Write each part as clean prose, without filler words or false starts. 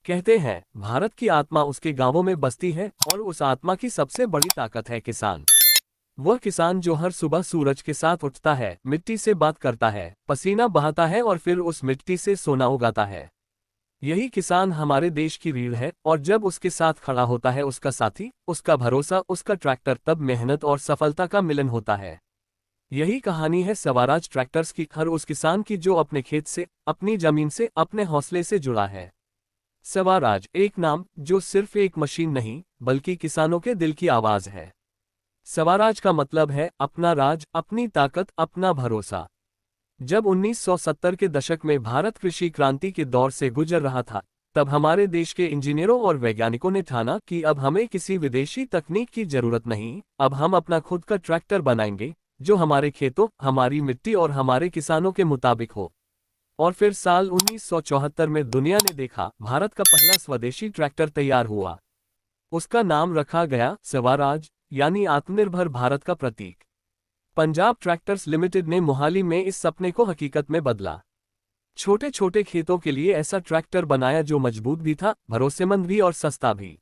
कहते हैं भारत की आत्मा उसके गांवों में बसती है और उस आत्मा की सबसे बड़ी ताकत है किसान। वह किसान जो हर सुबह सूरज के साथ उठता है, मिट्टी से बात करता है, पसीना बहाता है और फिर उस मिट्टी से सोना उगाता है। यही किसान हमारे देश की रीढ़ है और जब उसके साथ खड़ा होता है उसका साथी, उसका भरोसा, उसका ट्रैक्टर, तब मेहनत और सफलता का मिलन होता है। यही कहानी है स्वराज ट्रैक्टर्स की, हर उस किसान की जो अपने खेत से, अपनी जमीन से, अपने हौसले से जुड़ा है। स्वराज एक नाम जो सिर्फ एक मशीन नहीं बल्कि किसानों के दिल की आवाज है। स्वराज का मतलब है अपना राज, अपनी ताकत, अपना भरोसा। जब 1970 के दशक में भारत कृषि क्रांति के दौर से गुजर रहा था, तब हमारे देश के इंजीनियरों और वैज्ञानिकों ने ठाना कि अब हमें किसी विदेशी तकनीक की जरूरत नहीं, अब हम अपना खुद का ट्रैक्टर बनाएंगे जो हमारे खेतों, हमारी मिट्टी और हमारे किसानों के मुताबिक हो। और फिर साल 1974 में दुनिया ने देखा, भारत का पहला स्वदेशी ट्रैक्टर तैयार हुआ। उसका नाम रखा गया स्वराज, यानी आत्मनिर्भर भारत का प्रतीक। पंजाब ट्रैक्टर्स लिमिटेड ने मोहाली में इस सपने को हकीकत में बदला। छोटे छोटे खेतों के लिए ऐसा ट्रैक्टर बनाया जो मजबूत भी था, भरोसेमंद भी और सस्ता भी।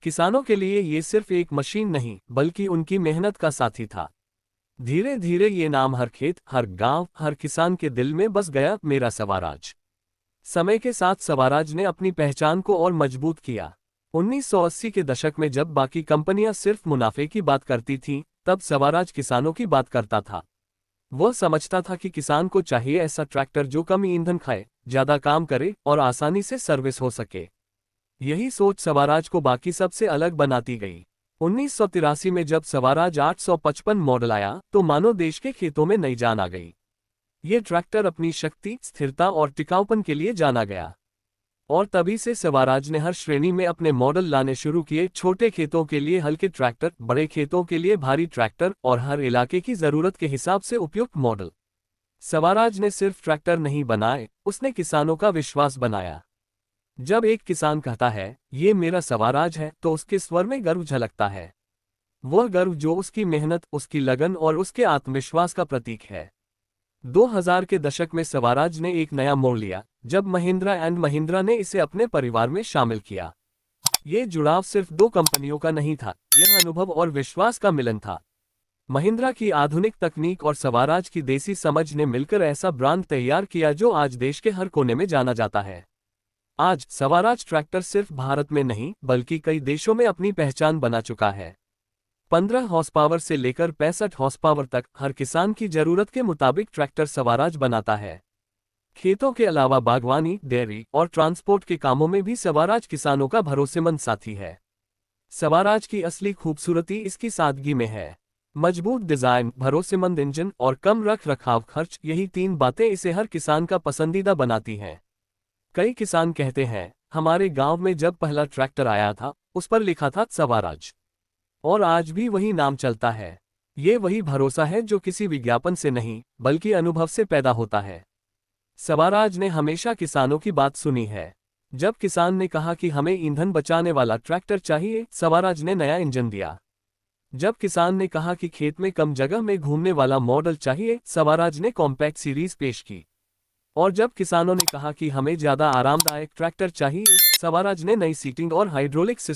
किसानों के लिए ये सिर्फ एक मशीन नहीं बल्कि उनकी मेहनत का साथी था। धीरे धीरे ये नाम हर खेत, हर गांव, हर किसान के दिल में बस गया, मेरा स्वराज। समय के साथ स्वराज ने अपनी पहचान को और मजबूत किया। 1980 के दशक में जब बाकी कंपनियां सिर्फ मुनाफे की बात करती थीं, तब स्वराज किसानों की बात करता था। वह समझता था कि किसान को चाहिए ऐसा ट्रैक्टर जो कम ईंधन खाए, ज्यादा काम करे और आसानी से सर्विस हो सके। यही सोच स्वराज को बाकी सबसे अलग बनाती गई। 1983 में जब स्वराज 855 मॉडल आया तो मानो देश के खेतों में नई जान आ गई। ये ट्रैक्टर अपनी शक्ति, स्थिरता और टिकाऊपन के लिए जाना गया। और तभी से स्वराज ने हर श्रेणी में अपने मॉडल लाने शुरू किए, छोटे खेतों के लिए हल्के ट्रैक्टर, बड़े खेतों के लिए भारी ट्रैक्टर और हर इलाके की जरूरत के हिसाब से उपयुक्त मॉडल। स्वराज ने सिर्फ ट्रैक्टर नहीं बनाए, उसने किसानों का विश्वास बनाया। जब एक किसान कहता है ये मेरा स्वराज है, तो उसके स्वर में गर्व झलकता है। वह गर्व जो उसकी मेहनत, उसकी लगन और उसके आत्मविश्वास का प्रतीक है। 2000 के दशक में स्वराज ने एक नया मोड़ लिया जब महिंद्रा एंड महिंद्रा ने इसे अपने परिवार में शामिल किया। ये जुड़ाव सिर्फ दो कंपनियों का नहीं था, यह अनुभव और विश्वास का मिलन था। महिंद्रा की आधुनिक तकनीक और स्वराज की देसी समझ ने मिलकर ऐसा ब्रांड तैयार किया जो आज देश के हर कोने में जाना जाता है। आज स्वराज ट्रैक्टर सिर्फ भारत में नहीं बल्कि कई देशों में अपनी पहचान बना चुका है। 15 हॉर्स पावर से लेकर 65 हॉर्स पावर तक हर किसान की जरूरत के मुताबिक ट्रैक्टर स्वराज बनाता है। खेतों के अलावा बागवानी, डेयरी और ट्रांसपोर्ट के कामों में भी स्वराज किसानों का भरोसेमंद साथी है। स्वराज की असली खूबसूरती इसकी सादगी में है। मजबूत डिजाइन, भरोसेमंद इंजन और कम रख रखाव खर्च, यही तीन बातें इसे हर किसान का पसंदीदा बनाती हैं। कई किसान कहते हैं, हमारे गांव में जब पहला ट्रैक्टर आया था उस पर लिखा था स्वराज। और आज भी वही नाम चलता है। ये वही भरोसा है जो किसी विज्ञापन से नहीं बल्कि अनुभव से पैदा होता है। स्वराज ने हमेशा किसानों की बात सुनी है। जब किसान ने कहा कि हमें ईंधन बचाने वाला ट्रैक्टर चाहिए, स्वराज ने नया इंजन दिया। जब किसान ने कहा कि खेत में कम जगह में घूमने वाला मॉडल चाहिए, स्वराज ने कॉम्पैक्ट सीरीज पेश की। और जब किसानों ने कहा कि हमें ज्यादा आरामदायक ट्रैक्टर चाहिए, स्वराज ने नई सीटिंग और हाइड्रोलिक सिस्टम